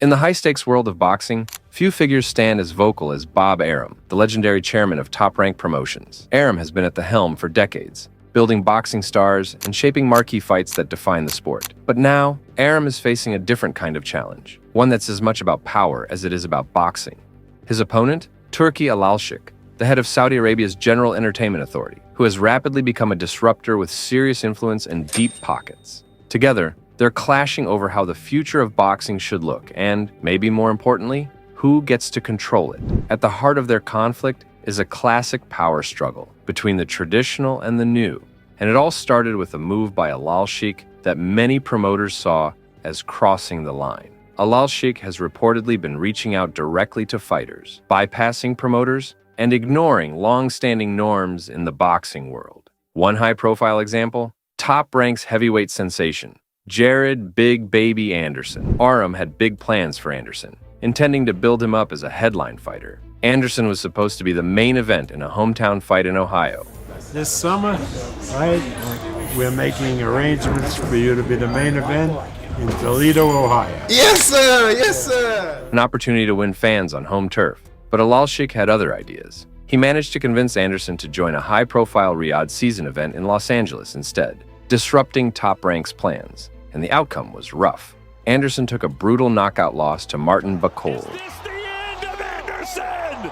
In the high-stakes world of boxing, few figures stand as vocal as Bob Arum, the legendary chairman of Top Rank Promotions. Arum has been at the helm for decades, building boxing stars and shaping marquee fights that define the sport. But now, Arum is facing a different kind of challenge, one that's as much about power as it is about boxing. His opponent? Turki Alalshikh, the head of Saudi Arabia's General Entertainment Authority, who has rapidly become a disruptor with serious influence and deep pockets. Together, they're clashing over how the future of boxing should look and, maybe more importantly, who gets to control it. At the heart of their conflict is a classic power struggle between the traditional and the new, and it all started with a move by Alalshikh that many promoters saw as crossing the line. Alalshikh has reportedly been reaching out directly to fighters, bypassing promoters, and ignoring long-standing norms in the boxing world. One high-profile example? Top Rank's heavyweight sensation, Jared Big Baby Anderson. Arum had big plans for Anderson, intending to build him up as a headline fighter. Anderson was supposed to be the main event in a hometown fight in Ohio. This summer, right, we're making arrangements for you to be the main event in Toledo, Ohio. Yes, sir! Yes, sir! An opportunity to win fans on home turf. But Alalshikh had other ideas. He managed to convince Anderson to join a high-profile Riyadh season event in Los Angeles instead, disrupting Top Rank's plans, and the outcome was rough. Anderson took a brutal knockout loss to Martin Bakole. Is this the end of Anderson?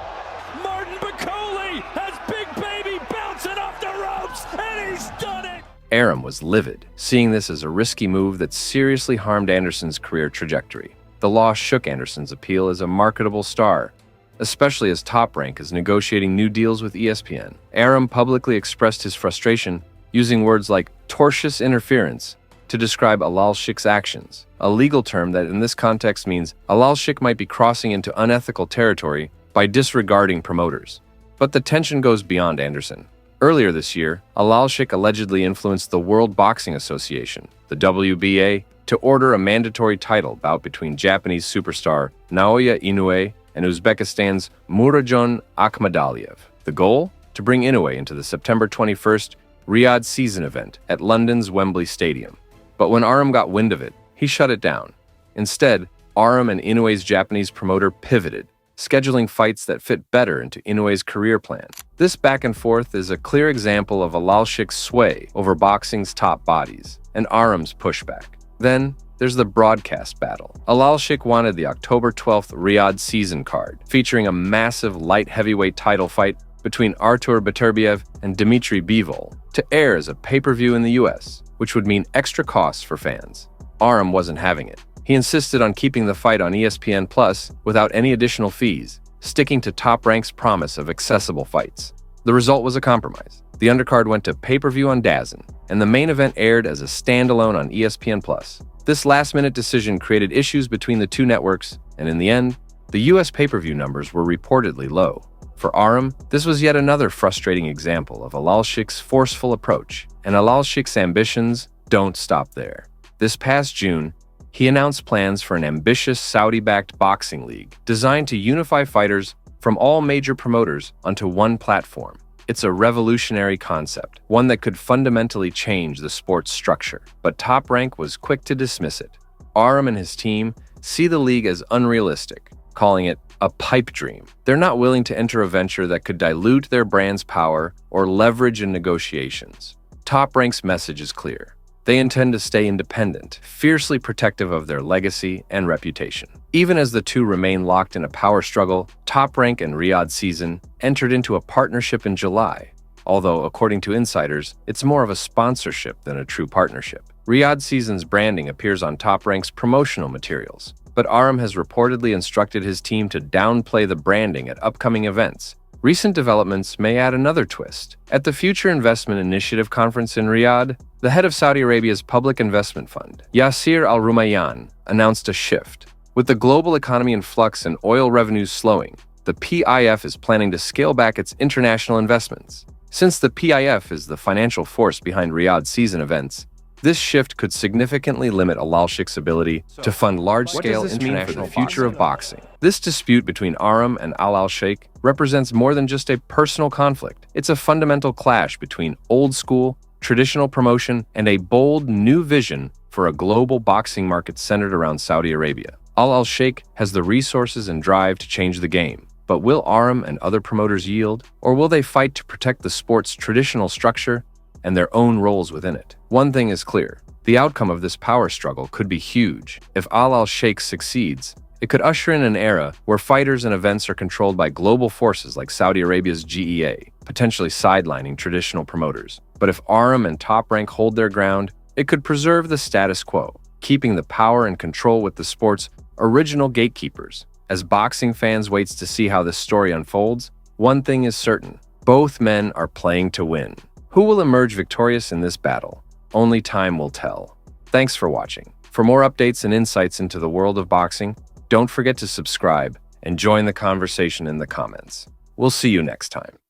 Martin Bakole has Big Baby bouncing off the ropes, and he's done it! Arum was livid, seeing this as a risky move that seriously harmed Anderson's career trajectory. The loss shook Anderson's appeal as a marketable star, especially as Top Rank is negotiating new deals with ESPN. Arum publicly expressed his frustration, using words like tortious interference to describe Alalshikh's actions, a legal term that in this context means Alalshikh might be crossing into unethical territory by disregarding promoters. But the tension goes beyond Anderson. Earlier this year, Alalshikh allegedly influenced the World Boxing Association, the WBA, to order a mandatory title bout between Japanese superstar Naoya Inoue and Uzbekistan's Murodjon Akhmadaliev. The goal? To bring Inoue into the September 21st Riyadh season event at London's Wembley Stadium. But when Arum got wind of it, he shut it down. Instead, Arum and Inoue's Japanese promoter pivoted, scheduling fights that fit better into Inoue's career plan. This back and forth is a clear example of Alalshikh's sway over boxing's top bodies and Arum's pushback. Then, there's the broadcast battle. Alalshikh wanted the October 12th Riyadh season card, featuring a massive light heavyweight title fight between Artur Beterbiev and Dmitry Bivol, to air as a pay-per-view in the US, which would mean extra costs for fans. Arum wasn't having it. He insisted on keeping the fight on ESPN Plus without any additional fees, sticking to Top Rank's promise of accessible fights. The result was a compromise. The undercard went to pay-per-view on DAZN, and the main event aired as a standalone on ESPN Plus. This last-minute decision created issues between the two networks, and in the end, the US pay-per-view numbers were reportedly low. For Arum, this was yet another frustrating example of Alalshikh's forceful approach, and Alalshikh's ambitions don't stop there. This past June, he announced plans for an ambitious Saudi-backed boxing league designed to unify fighters from all major promoters onto one platform. It's a revolutionary concept, one that could fundamentally change the sport's structure. But Top Rank was quick to dismiss it. Arum and his team see the league as unrealistic, calling it a pipe dream. They're not willing to enter a venture that could dilute their brand's power or leverage in negotiations. Top Rank's message is clear. They intend to stay independent, fiercely protective of their legacy and reputation. Even as the two remain locked in a power struggle, Top Rank and Riyadh Season entered into a partnership in July, although, according to insiders, it's more of a sponsorship than a true partnership. Riyadh Season's branding appears on Top Rank's promotional materials, but Arum has reportedly instructed his team to downplay the branding at upcoming events. Recent developments may add another twist. At the Future Investment Initiative conference in Riyadh, the head of Saudi Arabia's public investment fund, Yasir Al-Rumayyan, announced a shift. With the global economy in flux and oil revenues slowing, the PIF is planning to scale back its international investments. Since the PIF is the financial force behind Riyadh season events, this shift could significantly limit Alalshikh's ability to fund large-scale international future of boxing. This dispute between Arum and Alalshikh represents more than just a personal conflict. It's a fundamental clash between old-school, traditional promotion and a bold new vision for a global boxing market centered around Saudi Arabia. Alalshikh has the resources and drive to change the game. But will Arum and other promoters yield, or will they fight to protect the sport's traditional structure and their own roles within it? One thing is clear. The outcome of this power struggle could be huge. If Alalshikh succeeds, it could usher in an era where fighters and events are controlled by global forces like Saudi Arabia's GEA, potentially sidelining traditional promoters. But if Arum and Top Rank hold their ground, it could preserve the status quo, keeping the power and control with the sport's original gatekeepers. As boxing fans waits to see how this story unfolds, one thing is certain. Both men are playing to win. Who will emerge victorious in this battle? Only time will tell. Thanks for watching. For more updates and insights into the world of boxing, don't forget to subscribe and join the conversation in the comments. We'll see you next time.